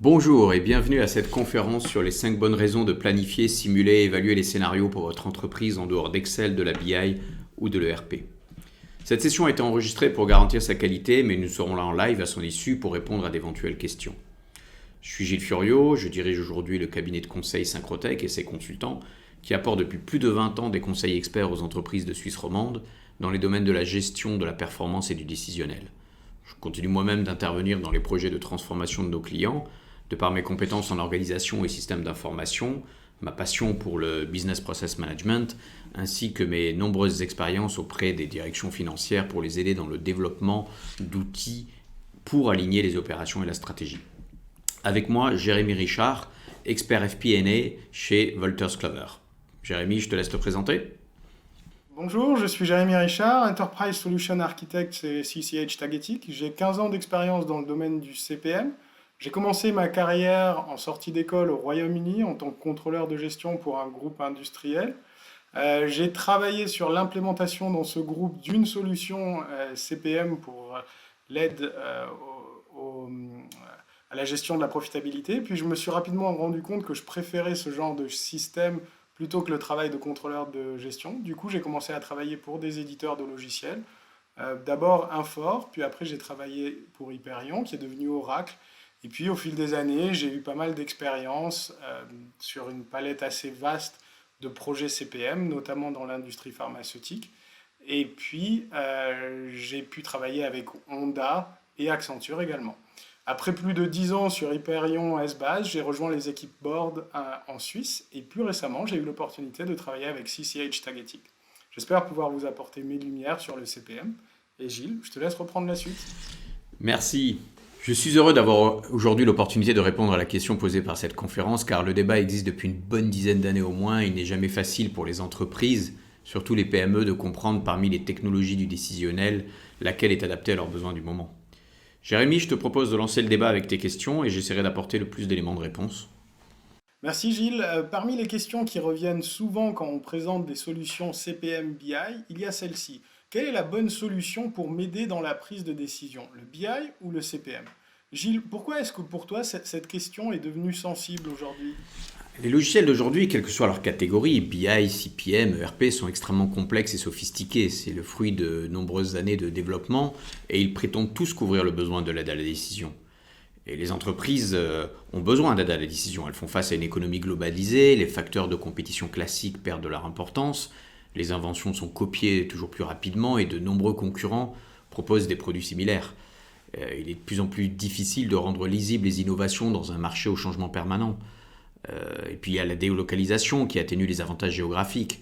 Bonjour et bienvenue à cette conférence sur les 5 bonnes raisons de planifier, simuler et évaluer les scénarios pour votre entreprise en dehors d'Excel, de la BI ou de l'ERP. Cette session a été enregistrée pour garantir sa qualité, mais nous serons là en live à son issue pour répondre à d'éventuelles questions. Je suis Gilles Furiot, je dirige aujourd'hui le cabinet de conseil Synchrotech et ses consultants qui apportent depuis plus de 20 ans des conseils experts aux entreprises de Suisse romande dans les domaines de la gestion, de la performance et du décisionnel. Je continue moi-même d'intervenir dans les projets de transformation de nos clients, de par mes compétences en organisation et système d'information, ma passion pour le business process management, ainsi que mes nombreuses expériences auprès des directions financières pour les aider dans le développement d'outils pour aligner les opérations et la stratégie. Avec moi, Jérémy Richard, expert FP&A chez Wolters Kluwer. Jérémy, je te laisse te présenter. Bonjour, je suis Jérémy Richard, Enterprise Solution Architect chez CCH Tagetik. J'ai 15 ans d'expérience dans le domaine du CPM. J'ai commencé ma carrière en sortie d'école au Royaume-Uni en tant que contrôleur de gestion pour un groupe industriel. J'ai travaillé sur l'implémentation dans ce groupe d'une solution CPM pour l'aide à la gestion de la profitabilité. Puis je me suis rapidement rendu compte que je préférais ce genre de système plutôt que le travail de contrôleur de gestion. Du coup, j'ai commencé à travailler pour des éditeurs de logiciels. D'abord Infor, puis après j'ai travaillé pour Hyperion, qui est devenu Oracle. Et puis au fil des années, j'ai eu pas mal d'expérience sur une palette assez vaste de projets CPM, notamment dans l'industrie pharmaceutique. Et puis j'ai pu travailler avec Honda et Accenture également. Après plus de 10 ans sur Hyperion S-Base, j'ai rejoint les équipes board en Suisse et plus récemment, j'ai eu l'opportunité de travailler avec CCH Tagetik. J'espère pouvoir vous apporter mes lumières sur le CPM. Et Gilles, je te laisse reprendre la suite. Merci. Je suis heureux d'avoir aujourd'hui l'opportunité de répondre à la question posée par cette conférence car le débat existe depuis une bonne dizaine d'années au moins et il n'est jamais facile pour les entreprises, surtout les PME, de comprendre parmi les technologies du décisionnel laquelle est adaptée à leurs besoins du moment. Jérémy, je te propose de lancer le débat avec tes questions et j'essaierai d'apporter le plus d'éléments de réponse. Merci Gilles. Parmi les questions qui reviennent souvent quand on présente des solutions CPM BI, il y a celle-ci. Quelle est la bonne solution pour m'aider dans la prise de décision, le BI ou le CPM? Gilles, pourquoi est-ce que pour toi cette question est devenue sensible aujourd'hui? Les logiciels d'aujourd'hui, quelle que soit leur catégorie, BI, CPM, ERP, sont extrêmement complexes et sophistiqués. C'est le fruit de nombreuses années de développement et ils prétendent tous couvrir le besoin de l'aide à la décision. Et les entreprises ont besoin d'aide à la décision. Elles font face à une économie globalisée, les facteurs de compétition classiques perdent de leur importance, les inventions sont copiées toujours plus rapidement et de nombreux concurrents proposent des produits similaires. Il est de plus en plus difficile de rendre lisibles les innovations dans un marché au changement permanent. Et puis il y a la délocalisation qui atténue les avantages géographiques.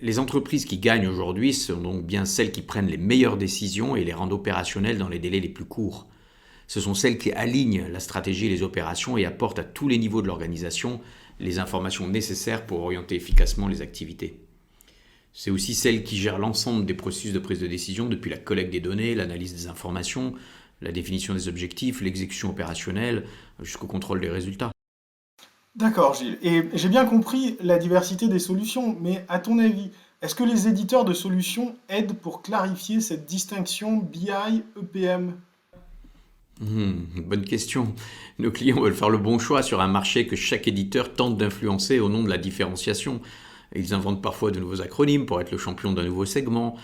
Les entreprises qui gagnent aujourd'hui sont donc bien celles qui prennent les meilleures décisions et les rendent opérationnelles dans les délais les plus courts. Ce sont celles qui alignent la stratégie et les opérations et apportent à tous les niveaux de l'organisation les informations nécessaires pour orienter efficacement les activités. C'est aussi celles qui gèrent l'ensemble des processus de prise de décision depuis la collecte des données, l'analyse des informations, la définition des objectifs, l'exécution opérationnelle, jusqu'au contrôle des résultats. D'accord Gilles. Et j'ai bien compris la diversité des solutions, mais à ton avis, est-ce que les éditeurs de solutions aident pour clarifier cette distinction BI-EPM? Bonne question. Nos clients veulent faire le bon choix sur un marché que chaque éditeur tente d'influencer au nom de la différenciation. Ils inventent parfois de nouveaux acronymes pour être le champion d'un nouveau segment.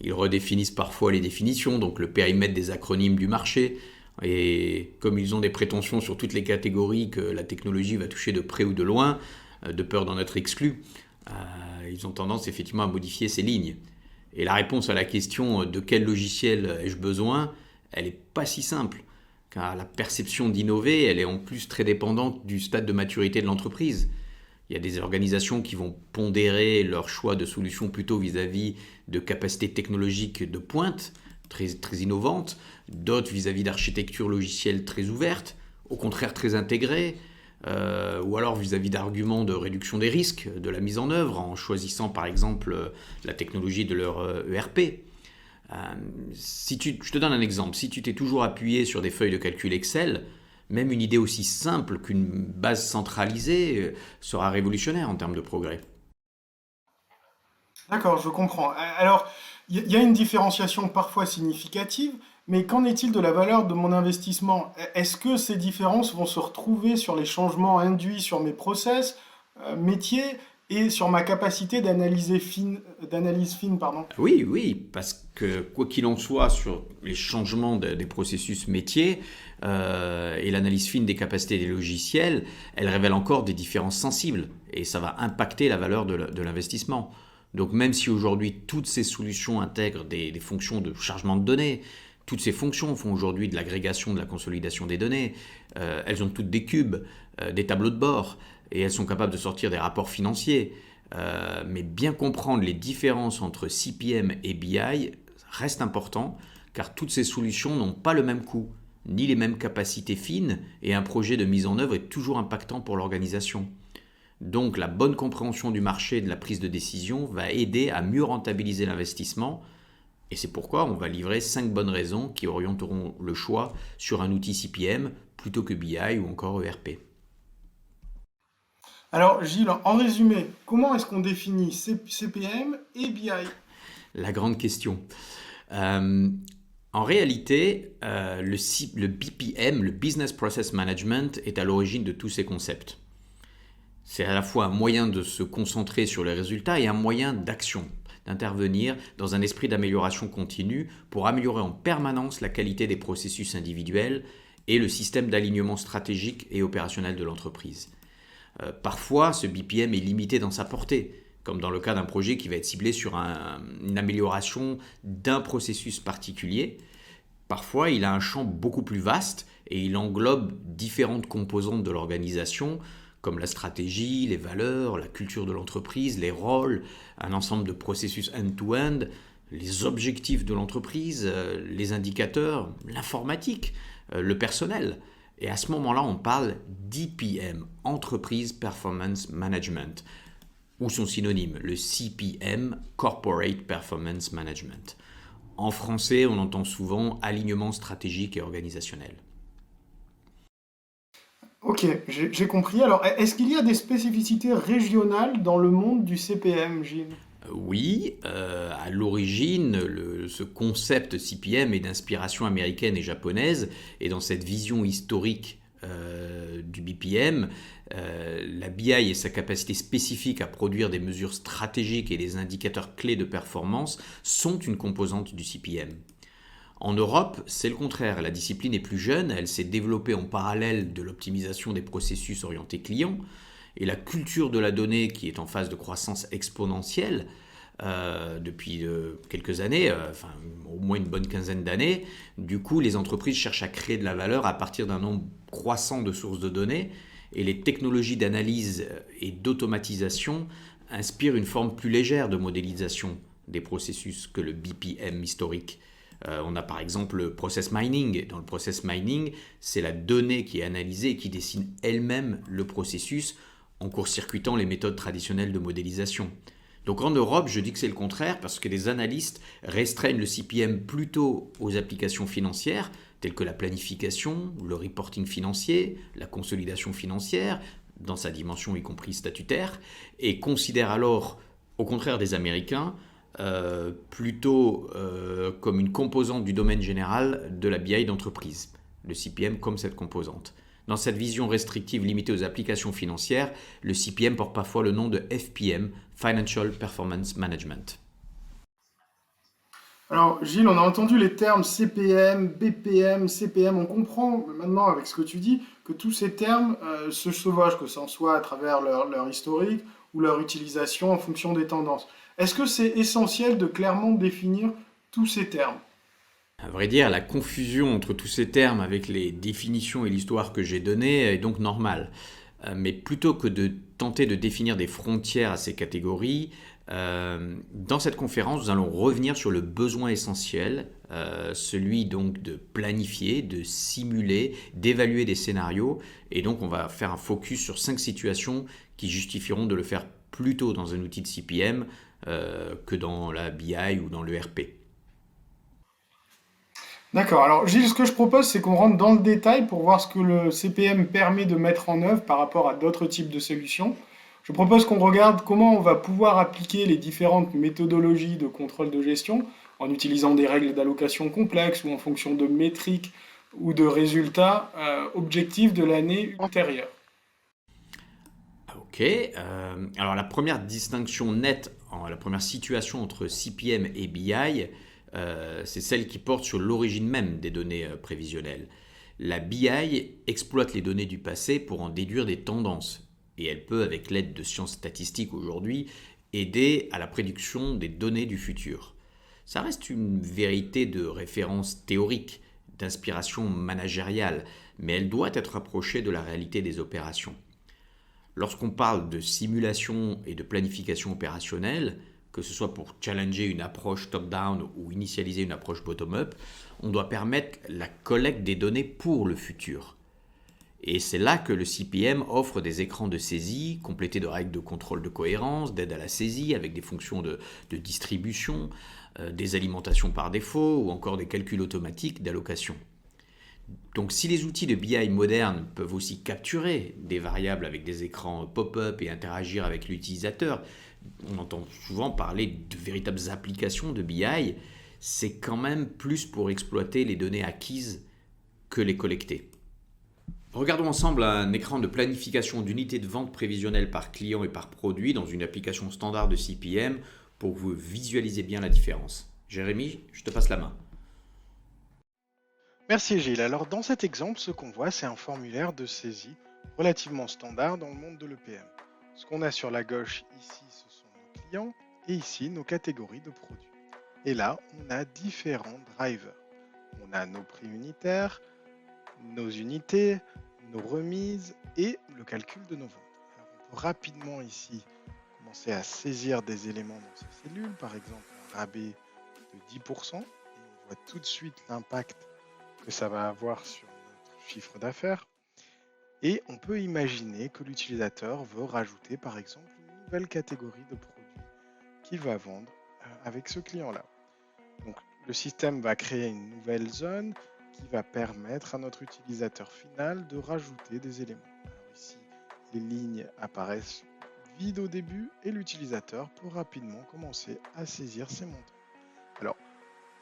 Ils redéfinissent parfois les définitions, donc le périmètre des acronymes du marché. Et comme ils ont des prétentions sur toutes les catégories que la technologie va toucher de près ou de loin, de peur d'en être exclus, ils ont tendance effectivement à modifier ces lignes. Et la réponse à la question de quel logiciel ai-je besoin, elle n'est pas si simple. Car la perception d'innover, elle est en plus très dépendante du stade de maturité de l'entreprise. Il y a des organisations qui vont pondérer leur choix de solutions plutôt vis-à-vis de capacités technologiques de pointe, très innovantes, d'autres vis-à-vis d'architecture logicielle très ouverte, au contraire très intégrée, ou alors vis-à-vis d'arguments de réduction des risques de la mise en œuvre, en choisissant par exemple la technologie de leur ERP. Je te donne un exemple. Si tu t'es toujours appuyé sur des feuilles de calcul Excel, même une idée aussi simple qu'une base centralisée sera révolutionnaire en termes de progrès. D'accord, je comprends. Alors, il y a une différenciation parfois significative, Mais qu'en est-il de la valeur de mon investissement? Est-ce que ces différences vont se retrouver sur les changements induits sur mes process, métiers et sur ma capacité d'analyse fine, pardon? Oui, oui, parce que quoi qu'il en soit sur les changements des processus métiers et l'analyse fine des capacités des logiciels, elle révèle encore des différences sensibles et ça va impacter la valeur de l'investissement. Donc même si aujourd'hui toutes ces solutions intègrent des fonctions de chargement de données, toutes ces fonctions font aujourd'hui de l'agrégation, de la consolidation des données, elles ont toutes des cubes, des tableaux de bord et elles sont capables de sortir des rapports financiers. Mais bien comprendre les différences entre CPM et BI reste important car toutes ces solutions n'ont pas le même coût, ni les mêmes capacités fines et un projet de mise en œuvre est toujours impactant pour l'organisation. Donc la bonne compréhension du marché et de la prise de décision va aider à mieux rentabiliser l'investissement et c'est pourquoi on va livrer 5 bonnes raisons qui orienteront le choix sur un outil CPM plutôt que BI ou encore ERP. Alors, Gilles, en résumé, comment est-ce qu'on définit CPM et BI? La grande question. Euh, En réalité, le BPM, le Business Process Management, est à l'origine de tous ces concepts. C'est à la fois un moyen de se concentrer sur les résultats et un moyen d'action, d'intervenir dans un esprit d'amélioration continue pour améliorer en permanence la qualité des processus individuels et le système d'alignement stratégique et opérationnel de l'entreprise. Parfois, ce BPM est limité dans sa portée, comme dans le cas d'un projet qui va être ciblé sur une amélioration d'un processus particulier. Parfois, il a un champ beaucoup plus vaste et il englobe différentes composantes de l'organisation, comme la stratégie, les valeurs, la culture de l'entreprise, les rôles, un ensemble de processus end-to-end, les objectifs de l'entreprise, les indicateurs, l'informatique, le personnel. Et à ce moment-là, on parle d'EPM, Enterprise Performance Management, ou son synonyme, le CPM, Corporate Performance Management. En français, on entend souvent alignement stratégique et organisationnel. Ok, j'ai compris. Alors, est-ce qu'il y a des spécificités régionales dans le monde du CPM, Gilles? Oui, à l'origine, ce concept CPM est d'inspiration américaine et japonaise, et dans cette vision historique du BPM, la BI et sa capacité spécifique à produire des mesures stratégiques et des indicateurs clés de performance sont une composante du CPM. En Europe, c'est le contraire. La discipline est plus jeune, elle s'est développée en parallèle de l'optimisation des processus orientés clients et la culture de la donnée qui est en phase de croissance exponentielle depuis quelques années, enfin au moins une bonne quinzaine d'années. Du coup, les entreprises cherchent à créer de la valeur à partir d'un nombre croissant de sources de données et les technologies d'analyse et d'automatisation inspirent une forme plus légère de modélisation des processus que le BPM historique. On a par exemple le process mining. Dans le process mining, c'est la donnée qui est analysée et qui dessine elle-même le processus en court-circuitant les méthodes traditionnelles de modélisation. Donc en Europe, je dis que c'est le contraire parce que les analystes restreignent le CPM plutôt aux applications financières telles que la planification, le reporting financier, la consolidation financière, dans sa dimension y compris statutaire, et considèrent alors, au contraire des Américains, plutôt comme une composante du domaine général de la BI d'entreprise, le CPM comme cette composante. Dans cette vision restrictive limitée aux applications financières, le CPM porte parfois le nom de FPM, Financial Performance Management. Alors, Gilles, on a entendu les termes CPM, BPM, CPM. On comprend maintenant, avec ce que tu dis, que tous ces termes se chevauchent, que ce soit à travers leur historique ou leur utilisation en fonction des tendances. Est-ce que c'est essentiel de clairement définir tous ces termes? À vrai dire, la confusion entre tous ces termes avec les définitions et l'histoire que j'ai données est donc normale. Mais plutôt que de tenter de définir des frontières à ces catégories, dans cette conférence, nous allons revenir sur le besoin essentiel, celui donc de planifier, de simuler, d'évaluer des scénarios. Et donc, on va faire un focus sur 5 situations qui justifieront de le faire plutôt dans un outil de CPM que dans la BI ou dans l'ERP. D'accord. Alors, Gilles, ce que je propose, c'est qu'on rentre dans le détail pour voir ce que le CPM permet de mettre en œuvre par rapport à d'autres types de solutions. Je propose qu'on regarde comment on va pouvoir appliquer les différentes méthodologies de contrôle de gestion en utilisant des règles d'allocation complexes ou en fonction de métriques ou de résultats objectifs de l'année antérieure. Ok. Alors la première distinction nette, la première situation entre CPM et BI, c'est celle qui porte sur l'origine même des données prévisionnelles. La BI exploite les données du passé pour en déduire des tendances. Et elle peut, avec l'aide de sciences statistiques aujourd'hui, aider à la prédiction des données du futur. Ça reste une vérité de référence théorique, d'inspiration managériale, mais elle doit être approchée de la réalité des opérations. Lorsqu'on parle de simulation et de planification opérationnelle, que ce soit pour challenger une approche top-down ou initialiser une approche bottom-up, on doit permettre la collecte des données pour le futur. Et c'est là que le CPM offre des écrans de saisie, complétés de règles de contrôle de cohérence, d'aide à la saisie, avec des fonctions de distribution, des alimentations par défaut ou encore des calculs automatiques d'allocation. Donc si les outils de BI modernes peuvent aussi capturer des variables avec des écrans pop-up et interagir avec l'utilisateur, on entend souvent parler de véritables applications de BI, c'est quand même plus pour exploiter les données acquises que les collecter. Regardons ensemble un écran de planification d'unités de vente prévisionnelles par client et par produit dans une application standard de CPM pour que vous visualisez bien la différence. Jérémy, je te passe la main. Merci Gilles. Alors dans cet exemple, ce qu'on voit, c'est un formulaire de saisie relativement standard dans le monde de l'EPM. Ce qu'on a sur la gauche ici, ce sont nos clients et ici nos catégories de produits. Et là, on a différents drivers. On a nos prix unitaires, nos unités, nos remises et le calcul de nos ventes. Alors, on peut rapidement ici commencer à saisir des éléments dans ces cellules, par exemple un rabais de 10%, et on voit tout de suite l'impact que ça va avoir sur notre chiffre d'affaires. Et on peut imaginer que l'utilisateur veut rajouter par exemple une nouvelle catégorie de produits qu'il va vendre avec ce client-là. Donc le système va créer une nouvelle zone qui va permettre à notre utilisateur final de rajouter des éléments. Alors ici, les lignes apparaissent vides au début et l'utilisateur peut rapidement commencer à saisir ces montants. Alors,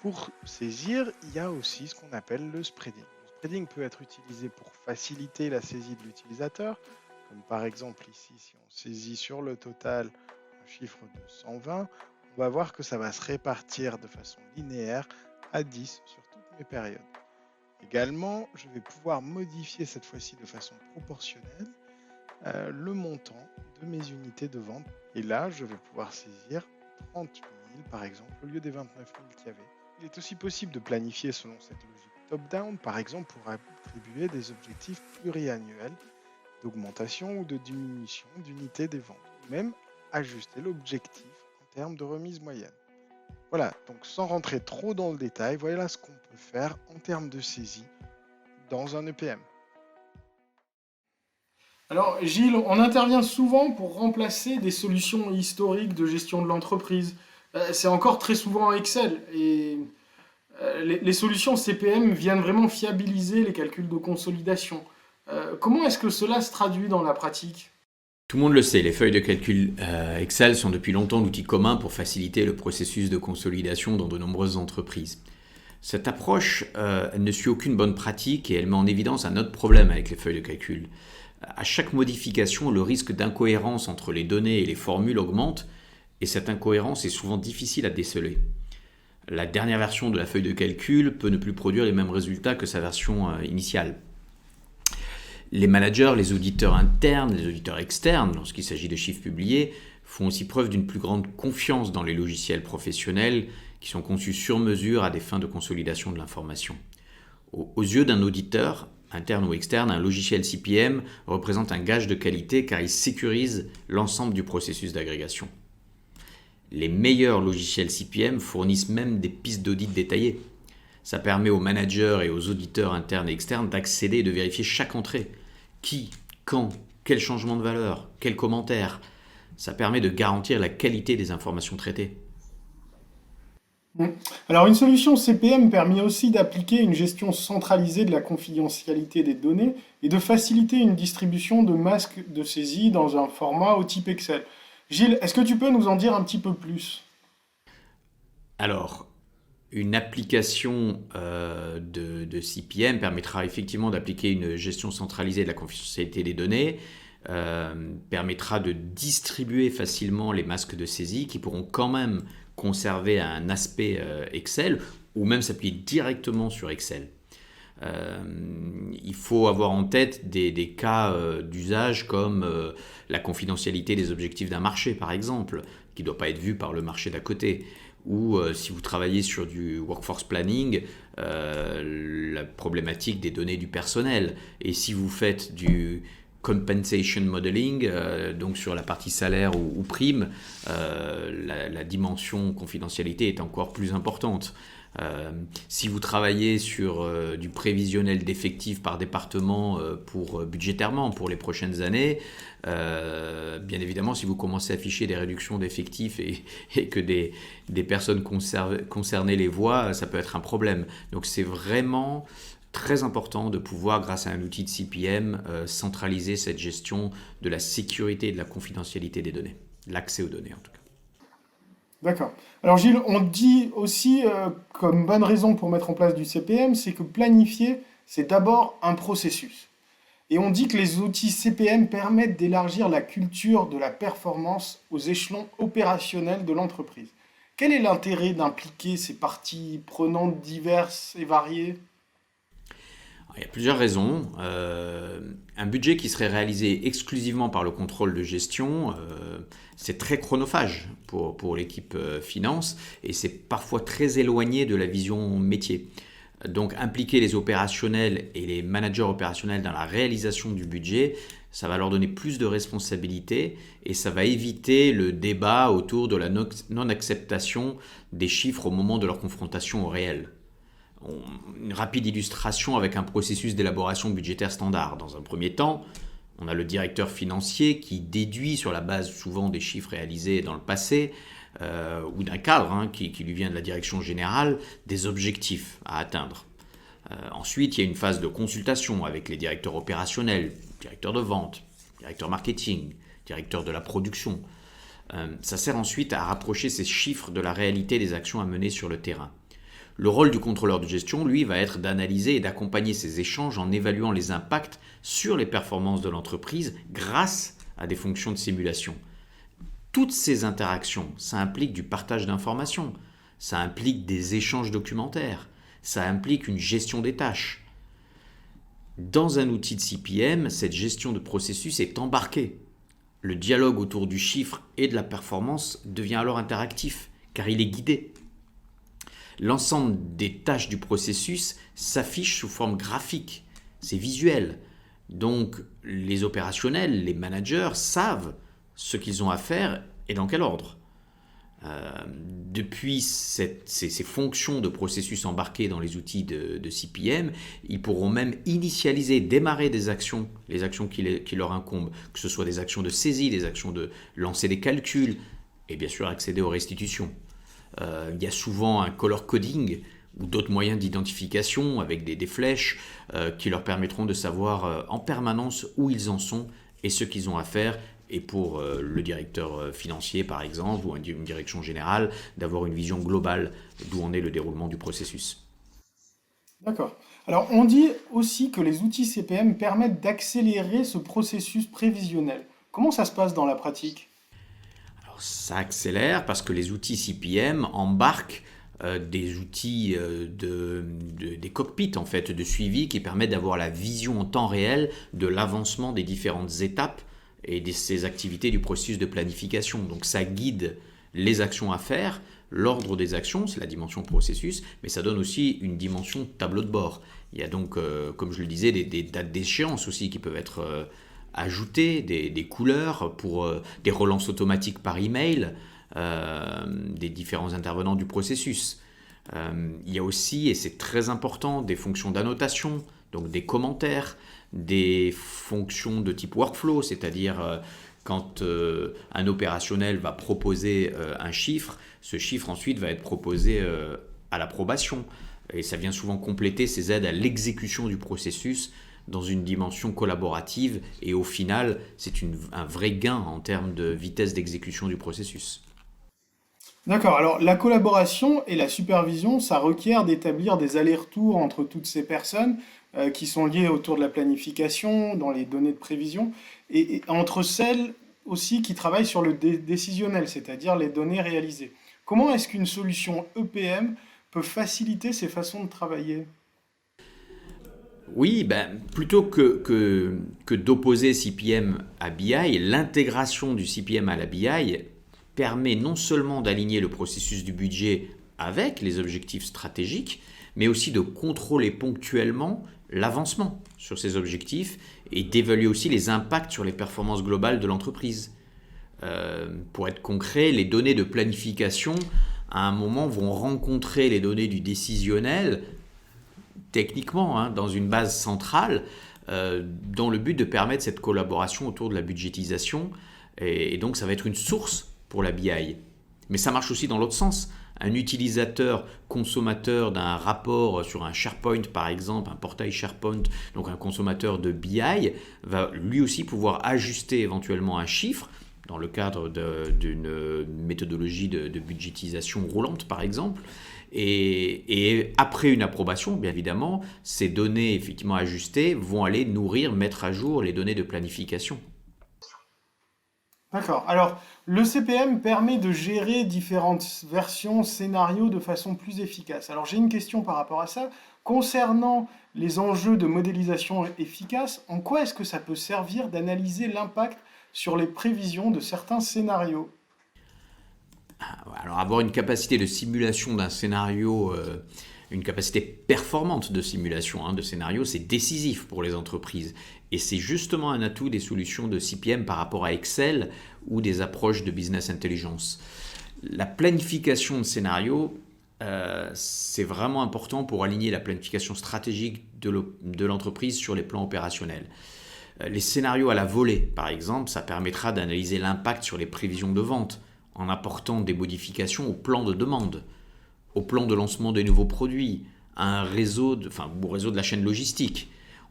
pour saisir, il y a aussi ce qu'on appelle le spreading. Le spreading peut être utilisé pour faciliter la saisie de l'utilisateur, comme par exemple ici, si on saisit sur le total un chiffre de 120, on va voir que ça va se répartir de façon linéaire à 10 sur toutes mes périodes. Également, je vais pouvoir modifier cette fois-ci de façon proportionnelle le montant de mes unités de vente. Et là, je vais pouvoir saisir 30 000 par exemple, au lieu des 29 000 qu'il y avait. Il est aussi possible de planifier selon cette logique top-down, par exemple pour attribuer des objectifs pluriannuels d'augmentation ou de diminution d'unités des ventes, ou même ajuster l'objectif en termes de remise moyenne. Voilà, donc sans rentrer trop dans le détail, voilà ce qu'on peut faire en termes de saisie dans un EPM. Alors, Gilles, on intervient souvent pour remplacer des solutions historiques de gestion de l'entreprise. C'est encore très souvent Excel. Et les solutions CPM viennent vraiment fiabiliser les calculs de consolidation. Comment est-ce que cela se traduit dans la pratique? Tout le monde le sait, les feuilles de calcul Excel sont depuis longtemps l'outil commun pour faciliter le processus de consolidation dans de nombreuses entreprises. Cette approche elle ne suit aucune bonne pratique et elle met en évidence un autre problème avec les feuilles de calcul. À chaque modification, le risque d'incohérence entre les données et les formules augmente et cette incohérence est souvent difficile à déceler. La dernière version de la feuille de calcul peut ne plus produire les mêmes résultats que sa version initiale. Les managers, les auditeurs internes, les auditeurs externes, lorsqu'il s'agit de chiffres publiés, font aussi preuve d'une plus grande confiance dans les logiciels professionnels qui sont conçus sur mesure à des fins de consolidation de l'information. Aux yeux d'un auditeur, interne ou externe, un logiciel CPM représente un gage de qualité car il sécurise l'ensemble du processus d'agrégation. Les meilleurs logiciels CPM fournissent même des pistes d'audit détaillées. Ça permet aux managers et aux auditeurs internes et externes d'accéder et de vérifier chaque entrée. Qui, quand, quel changement de valeur, quel commentaire. Ça permet de garantir la qualité des informations traitées. Alors, une solution CPM permet aussi d'appliquer une gestion centralisée de la confidentialité des données et de faciliter une distribution de masques de saisie dans un format au type Excel. Gilles, est-ce que tu peux nous en dire un petit peu plus? Alors, Une application de CPM permettra effectivement d'appliquer une gestion centralisée de la confidentialité des données, permettra de distribuer facilement les masques de saisie qui pourront quand même conserver un aspect Excel ou même s'appuyer directement sur Excel. Il faut avoir en tête des cas d'usage comme la confidentialité des objectifs d'un marché, par exemple, qui ne doit pas être vu par le marché d'à côté. Ou si vous travaillez sur du workforce planning, la problématique des données du personnel. Et si vous faites du compensation modeling, donc sur la partie salaire ou prime, la dimension confidentialité est encore plus importante. Si vous travaillez sur du prévisionnel d'effectifs par département budgétairement pour les prochaines années, bien évidemment, si vous commencez à afficher des réductions d'effectifs et que des personnes concernées les voient, ça peut être un problème. Donc c'est vraiment très important de pouvoir, grâce à un outil de CPM, centraliser cette gestion de la sécurité et de la confidentialité des données, l'accès aux données en tout cas. D'accord. Alors Gilles, on dit aussi comme bonne raison pour mettre en place du CPM, c'est que planifier, c'est d'abord un processus. Et on dit que les outils CPM permettent d'élargir la culture de la performance aux échelons opérationnels de l'entreprise. Quel est l'intérêt d'impliquer ces parties prenantes diverses et variées ? Il y a plusieurs raisons. Un budget qui serait réalisé exclusivement par le contrôle de gestion, c'est très chronophage pour l'équipe finance et c'est parfois très éloigné de la vision métier. Donc impliquer les opérationnels et les managers opérationnels dans la réalisation du budget, ça va leur donner plus de responsabilités et ça va éviter le débat autour de la non-acceptation des chiffres au moment de leur confrontation au réel. Une rapide illustration avec un processus d'élaboration budgétaire standard. Dans un premier temps, on a le directeur financier qui déduit sur la base souvent des chiffres réalisés dans le passé ou d'un cadre qui lui vient de la direction générale, des objectifs à atteindre. Ensuite, il y a une phase de consultation avec les directeurs opérationnels, directeurs de vente, directeur marketing, directeur de la production. Ça sert ensuite à rapprocher ces chiffres de la réalité des actions à mener sur le terrain. Le rôle du contrôleur de gestion, lui, va être d'analyser et d'accompagner ces échanges en évaluant les impacts sur les performances de l'entreprise grâce à des fonctions de simulation. Toutes ces interactions, ça implique du partage d'informations, ça implique des échanges documentaires, ça implique une gestion des tâches. Dans un outil de CPM, cette gestion de processus est embarquée. Le dialogue autour du chiffre et de la performance devient alors interactif, car il est guidé. L'ensemble des tâches du processus s'affiche sous forme graphique, c'est visuel. Donc les opérationnels, les managers savent ce qu'ils ont à faire et dans quel ordre. Depuis ces fonctions de processus embarquées dans les outils de CPM, ils pourront même initialiser, démarrer des actions, les actions qui leur incombent, que ce soit des actions de saisie, des actions de lancer des calculs et bien sûr accéder aux restitutions. Il y a souvent un color coding ou d'autres moyens d'identification avec des flèches qui leur permettront de savoir en permanence où ils en sont et ce qu'ils ont à faire. Et pour le directeur financier, par exemple, ou une direction générale, d'avoir une vision globale d'où en est le déroulement du processus. D'accord. Alors, on dit aussi que les outils CPM permettent d'accélérer ce processus prévisionnel. Comment ça se passe dans la pratique ? Alors, ça accélère parce que les outils CPM embarquent des outils des cockpits en fait, de suivi qui permettent d'avoir la vision en temps réel de l'avancement des différentes étapes et de ces activités du processus de planification. Donc ça guide les actions à faire, l'ordre des actions, c'est la dimension processus, mais ça donne aussi une dimension tableau de bord. Il y a donc, comme je le disais, des dates d'échéance aussi qui peuvent être ajoutées, des couleurs pour des relances automatiques par email des différents intervenants du processus. Il y a aussi, et c'est très important, des fonctions d'annotation, donc des commentaires, des fonctions de type workflow, c'est-à-dire quand un opérationnel va proposer un chiffre, ce chiffre ensuite va être proposé à l'approbation. Et ça vient souvent compléter ces aides à l'exécution du processus dans une dimension collaborative. Et au final, c'est un vrai gain en termes de vitesse d'exécution du processus. D'accord, alors la collaboration et la supervision, ça requiert d'établir des allers-retours entre toutes ces personnes qui sont liées autour de la planification, dans les données de prévision, et entre celles aussi qui travaillent sur le décisionnel, c'est-à-dire les données réalisées. Comment est-ce qu'une solution EPM peut faciliter ces façons de travailler? Oui, ben, plutôt que d'opposer CPM à BI, l'intégration du CPM à la BI permet non seulement d'aligner le processus du budget avec les objectifs stratégiques, mais aussi de contrôler ponctuellement l'avancement sur ces objectifs et d'évaluer aussi les impacts sur les performances globales de l'entreprise. Pour être concret, les données de planification, à un moment, vont rencontrer les données du décisionnel, techniquement, hein, dans une base centrale, dans le but de permettre cette collaboration autour de la budgétisation. Et donc, ça va être une source pour la BI. Mais ça marche aussi dans l'autre sens. Un utilisateur consommateur d'un rapport sur un SharePoint, par exemple, un portail SharePoint, donc un consommateur de BI, va lui aussi pouvoir ajuster éventuellement un chiffre dans le cadre d'une méthodologie de budgétisation roulante, par exemple. Et après une approbation, bien évidemment, ces données effectivement ajustées vont aller nourrir, mettre à jour les données de planification. D'accord. Alors, le CPM permet de gérer différentes versions, scénarios de façon plus efficace. Alors, j'ai une question par rapport à ça. Concernant les enjeux de modélisation efficace, en quoi est-ce que ça peut servir d'analyser l'impact sur les prévisions de certains scénarios? Alors avoir une capacité de simulation d'un scénario, une capacité performante de simulation, hein, de scénario, c'est décisif pour les entreprises. Et c'est justement un atout des solutions de CPM par rapport à Excel ou des approches de business intelligence. La planification de scénario, c'est vraiment important pour aligner la planification stratégique de l'entreprise sur les plans opérationnels. Les scénarios à la volée, par exemple, ça permettra d'analyser l'impact sur les prévisions de vente en apportant des modifications au plan de demande, au plan de lancement des nouveaux produits, à un réseau, au réseau de la chaîne logistique.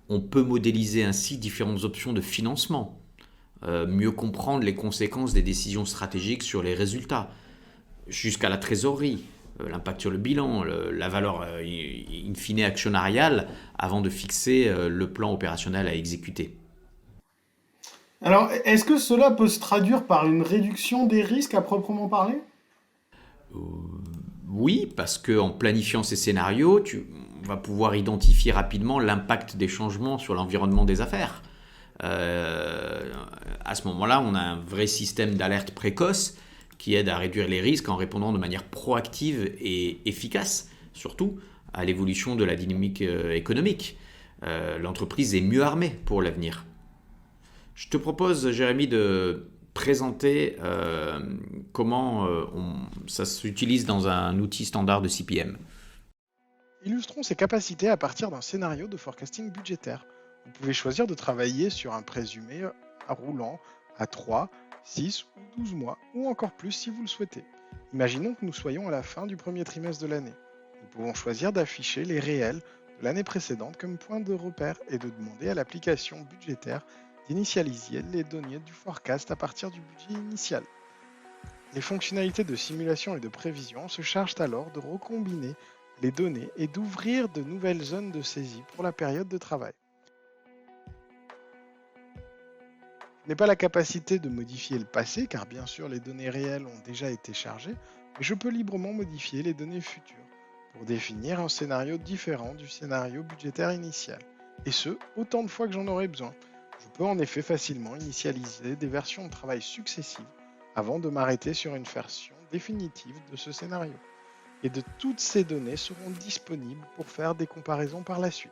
On peut modéliser ainsi différentes options de financement, mieux comprendre les conséquences des décisions stratégiques sur les résultats, jusqu'à la trésorerie, l'impact sur le bilan, la valeur in fine actionnariale, avant de fixer le plan opérationnel à exécuter. Alors, est-ce que cela peut se traduire par une réduction des risques à proprement parler? Oui, parce qu'en planifiant ces scénarios, tu vas pouvoir identifier rapidement l'impact des changements sur l'environnement des affaires. Euh, à ce moment-là, on a un vrai système d'alerte précoce qui aide à réduire les risques en répondant de manière proactive et efficace, surtout à l'évolution de la dynamique économique. L'entreprise est mieux armée pour l'avenir. Je te propose, Jérémy, de présenter comment ça s'utilise dans un outil standard de CPM. Illustrons ces capacités à partir d'un scénario de forecasting budgétaire. Vous pouvez choisir de travailler sur un présumé à roulant à 3, 6 ou 12 mois, ou encore plus si vous le souhaitez. Imaginons que nous soyons à la fin du premier trimestre de l'année. Nous pouvons choisir d'afficher les réels de l'année précédente comme point de repère et de demander à l'application budgétaire d'initialiser les données du forecast à partir du budget initial. Les fonctionnalités de simulation et de prévision se chargent alors de recombiner les données et d'ouvrir de nouvelles zones de saisie pour la période de travail. Je n'ai pas la capacité de modifier le passé car bien sûr les données réelles ont déjà été chargées, mais je peux librement modifier les données futures pour définir un scénario différent du scénario budgétaire initial. Et ce, autant de fois que j'en aurai besoin. Je peux en effet facilement initialiser des versions de travail successives avant de m'arrêter sur une version définitive de ce scénario. Et de toutes ces données seront disponibles pour faire des comparaisons par la suite.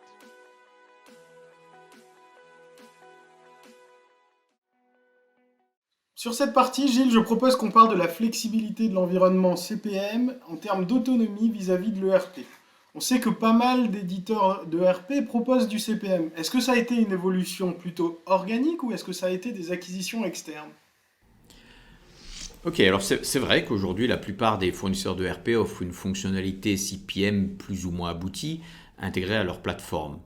Sur cette partie, Gilles, je propose qu'on parle de la flexibilité de l'environnement CPM en termes d'autonomie vis-à-vis de l'ERP. On sait que pas mal d'éditeurs de ERP proposent du CPM. Est-ce que ça a été une évolution plutôt organique ou est-ce que ça a été des acquisitions externes? Ok, alors c'est vrai qu'aujourd'hui, la plupart des fournisseurs de RP offrent une fonctionnalité CPM plus ou moins aboutie, intégrée à leur plateforme.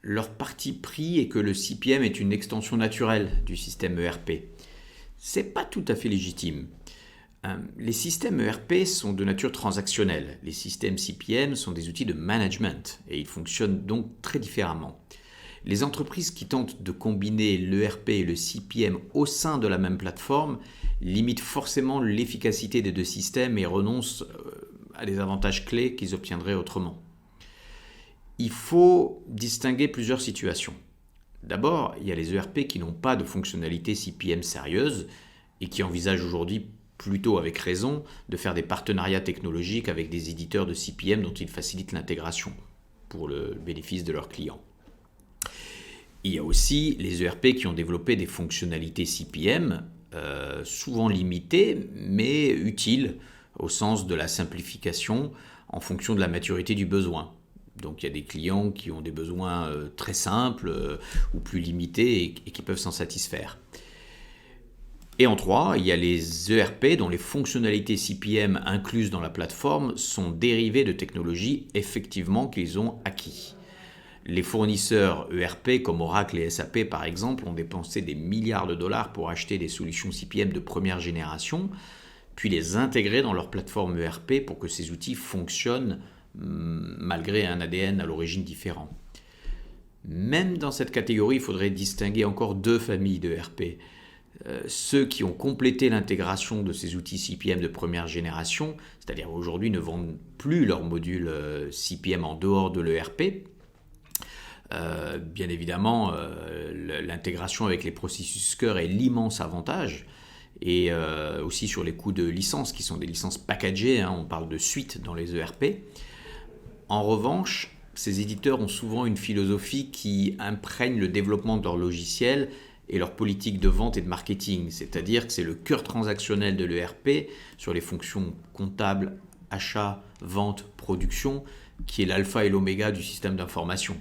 Leur parti pris est que le CPM est une extension naturelle du système ERP. C'est pas tout à fait légitime. Les systèmes ERP sont de nature transactionnelle. Les systèmes CPM sont des outils de management et ils fonctionnent donc très différemment. Les entreprises qui tentent de combiner l'ERP et le CPM au sein de la même plateforme limitent forcément l'efficacité des deux systèmes et renoncent à des avantages clés qu'ils obtiendraient autrement. Il faut distinguer plusieurs situations. D'abord, il y a les ERP qui n'ont pas de fonctionnalité CPM sérieuse et qui envisagent aujourd'hui, plutôt avec raison, de faire des partenariats technologiques avec des éditeurs de CPM dont ils facilitent l'intégration pour le bénéfice de leurs clients. Il y a aussi les ERP qui ont développé des fonctionnalités CPM, souvent limitées, mais utiles au sens de la simplification en fonction de la maturité du besoin. Donc il y a des clients qui ont des besoins très simples ou plus limités et qui peuvent s'en satisfaire. Et en 3, il y a les ERP dont les fonctionnalités CPM incluses dans la plateforme sont dérivées de technologies effectivement qu'ils ont acquis. Les fournisseurs ERP comme Oracle et SAP par exemple ont dépensé des milliards de dollars pour acheter des solutions CPM de première génération, puis les intégrer dans leur plateforme ERP pour que ces outils fonctionnent malgré un ADN à l'origine différent. Même dans cette catégorie, il faudrait distinguer encore deux familles d'ERP. Ceux qui ont complété l'intégration de ces outils CPM de première génération, c'est-à-dire aujourd'hui ne vendent plus leur module CPM en dehors de l'ERP. Bien évidemment, l'intégration avec les processus cœur est l'immense avantage, et aussi sur les coûts de licence, qui sont des licences packagées, on parle de suite dans les ERP. En revanche, ces éditeurs ont souvent une philosophie qui imprègne le développement de leur logiciel et leur politique de vente et de marketing, c'est-à-dire que c'est le cœur transactionnel de l'ERP sur les fonctions comptables, achat, vente, production, qui est l'alpha et l'oméga du système d'information.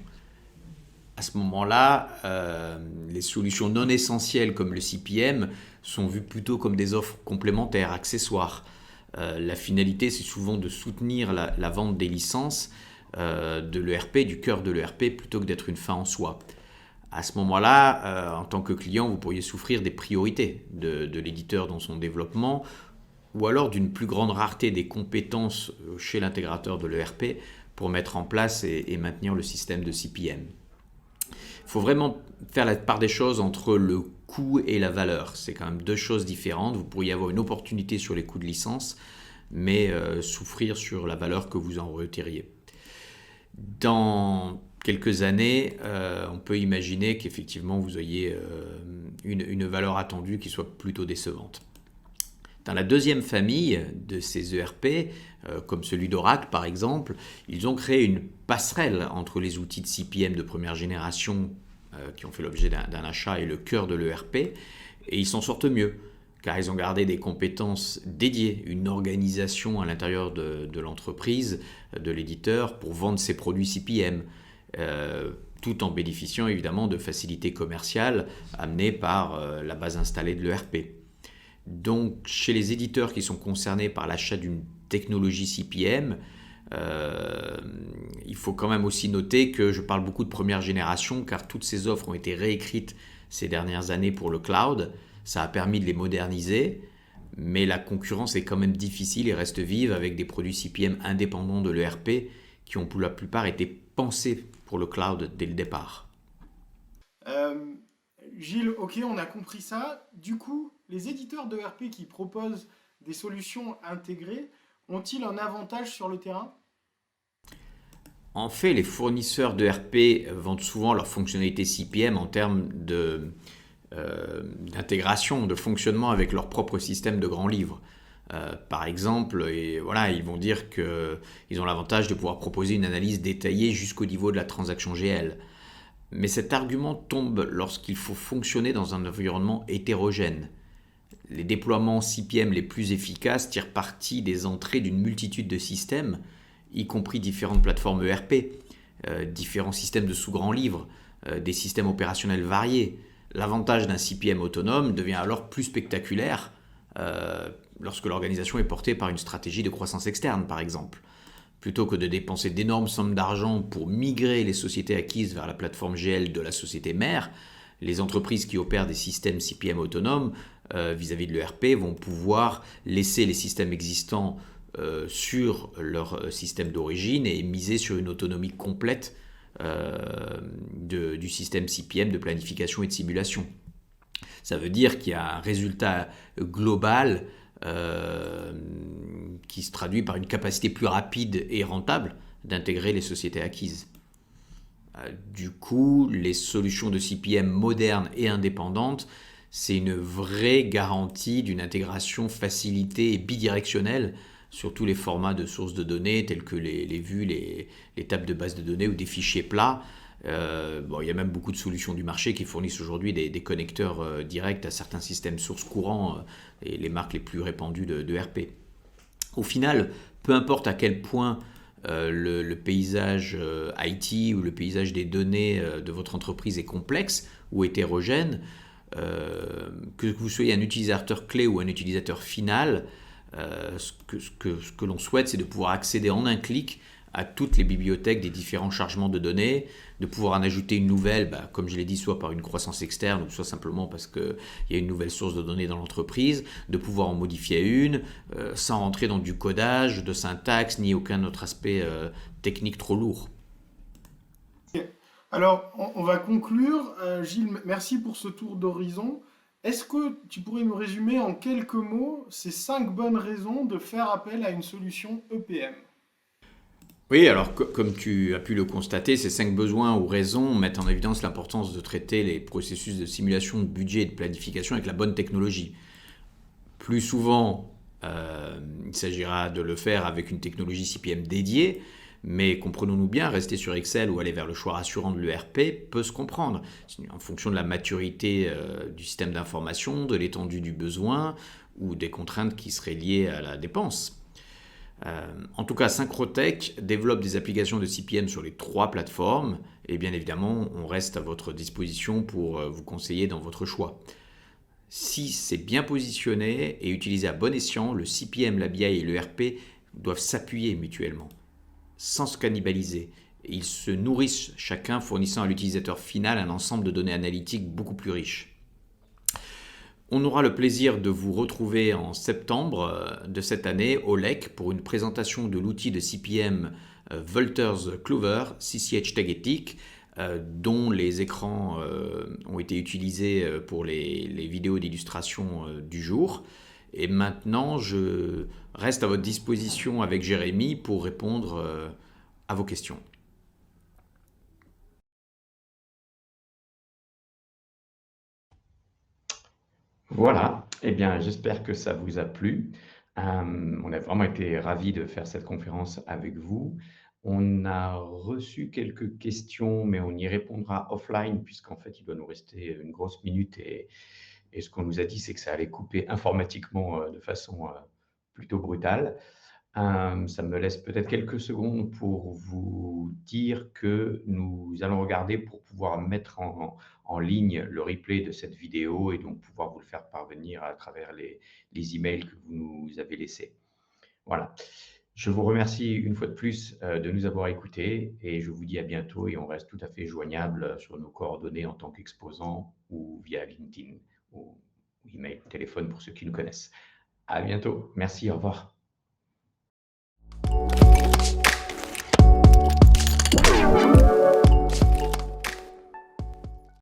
À ce moment-là, les solutions non essentielles comme le CPM sont vues plutôt comme des offres complémentaires, accessoires. La finalité, c'est souvent de soutenir la vente des licences de l'ERP, du cœur de l'ERP, plutôt que d'être une fin en soi. À ce moment-là, en tant que client, vous pourriez souffrir des priorités de l'éditeur dans son développement, ou alors d'une plus grande rareté des compétences chez l'intégrateur de l'ERP pour mettre en place et maintenir le système de CPM. Il faut vraiment faire la part des choses entre le coût et la valeur. C'est quand même deux choses différentes. Vous pourriez avoir une opportunité sur les coûts de licence, mais souffrir sur la valeur que vous en retiriez. Dans quelques années, on peut imaginer qu'effectivement vous ayez une valeur attendue qui soit plutôt décevante. Dans la deuxième famille de ces ERP, comme celui d'Oracle par exemple, ils ont créé une passerelle entre les outils de CPM de première génération qui ont fait l'objet d'un achat et le cœur de l'ERP, et ils s'en sortent mieux, car ils ont gardé des compétences dédiées, une organisation à l'intérieur de l'entreprise, de l'éditeur, pour vendre ses produits CPM, tout en bénéficiant évidemment de facilités commerciales amenées par la base installée de l'ERP. Donc, chez les éditeurs qui sont concernés par l'achat d'une technologie CPM, il faut quand même aussi noter que je parle beaucoup de première génération, car toutes ces offres ont été réécrites ces dernières années pour le cloud. Ça a permis de les moderniser, mais la concurrence est quand même difficile et reste vive avec des produits CPM indépendants de l'ERP qui ont pour la plupart été pensés pour le cloud dès le départ. Gilles, ok, on a compris ça. Du coup, les éditeurs d'ERP qui proposent des solutions intégrées ont-ils un avantage sur le terrain ? En fait, les fournisseurs d'ERP vendent souvent leurs fonctionnalités CPM en termes d'intégration, de fonctionnement avec leur propre système de grands livres. Par exemple, ils vont dire qu'ils ont l'avantage de pouvoir proposer une analyse détaillée jusqu'au niveau de la transaction GL. Mais cet argument tombe lorsqu'il faut fonctionner dans un environnement hétérogène. Les déploiements CPM les plus efficaces tirent parti des entrées d'une multitude de systèmes, y compris différentes plateformes ERP, différents systèmes de sous-grands livres, des systèmes opérationnels variés. L'avantage d'un CPM autonome devient alors plus spectaculaire lorsque l'organisation est portée par une stratégie de croissance externe, par exemple. Plutôt que de dépenser d'énormes sommes d'argent pour migrer les sociétés acquises vers la plateforme GL de la société mère, les entreprises qui opèrent des systèmes CPM autonomes vis-à-vis de l'ERP vont pouvoir laisser les systèmes existants sur leur système d'origine et miser sur une autonomie complète du système CPM de planification et de simulation. Ça veut dire qu'il y a un résultat global qui se traduit par une capacité plus rapide et rentable d'intégrer les sociétés acquises. Du coup, les solutions de CPM modernes et indépendantes, c'est une vraie garantie d'une intégration facilitée et bidirectionnelle sur tous les formats de sources de données tels que les vues, les tables de base de données ou des fichiers plats. Il y a même beaucoup de solutions du marché qui fournissent aujourd'hui des connecteurs directs à certains systèmes sources courants et les marques les plus répandues de RP. Au final, peu importe à quel point le paysage IT ou le paysage des données de votre entreprise est complexe ou hétérogène, que vous soyez un utilisateur clé ou un utilisateur final, ce que l'on souhaite, c'est de pouvoir accéder en un clic à toutes les bibliothèques des différents chargements de données, de pouvoir en ajouter une nouvelle, comme je l'ai dit, soit par une croissance externe, ou soit simplement parce qu'il y a une nouvelle source de données dans l'entreprise, de pouvoir en modifier une, sans rentrer dans du codage, de syntaxe, ni aucun autre aspect technique trop lourd. Alors, on va conclure. Gilles, merci pour ce tour d'horizon. Est-ce que tu pourrais nous résumer en quelques mots ces 5 bonnes raisons de faire appel à une solution EPM? Oui, alors comme tu as pu le constater, ces 5 besoins ou raisons mettent en évidence l'importance de traiter les processus de simulation de budget et de planification avec la bonne technologie. Plus souvent, il s'agira de le faire avec une technologie CPM dédiée, mais comprenons-nous bien, rester sur Excel ou aller vers le choix rassurant de l'ERP peut se comprendre, en fonction de la maturité du système d'information, de l'étendue du besoin ou des contraintes qui seraient liées à la dépense. En tout cas, Synchrotech développe des applications de CPM sur les 3 plateformes et bien évidemment, on reste à votre disposition pour vous conseiller dans votre choix. Si c'est bien positionné et utilisé à bon escient, le CPM, la BI et le RP doivent s'appuyer mutuellement, sans se cannibaliser. Ils se nourrissent chacun, fournissant à l'utilisateur final un ensemble de données analytiques beaucoup plus riches. On aura le plaisir de vous retrouver en septembre de cette année au LEC pour une présentation de l'outil de CPM Wolters Kluwer CCH Tagetik, dont les écrans ont été utilisés pour les vidéos d'illustration du jour. Et maintenant, je reste à votre disposition avec Jérémy pour répondre à vos questions. Voilà, eh bien j'espère que ça vous a plu. On a vraiment été ravis de faire cette conférence avec vous. On a reçu quelques questions, mais on y répondra offline, puisqu'en fait, il doit nous rester une grosse minute. Et ce qu'on nous a dit, c'est que ça allait couper informatiquement de façon plutôt brutale. Ça me laisse peut-être quelques secondes pour vous dire que nous allons regarder pour pouvoir mettre en ligne le replay de cette vidéo et donc pouvoir vous le faire parvenir à travers les emails que vous nous avez laissés. Voilà. Je vous remercie une fois de plus de nous avoir écoutés et je vous dis à bientôt et on reste tout à fait joignable sur nos coordonnées en tant qu'exposant ou via LinkedIn ou email, téléphone pour ceux qui nous connaissent. À bientôt. Merci, au revoir.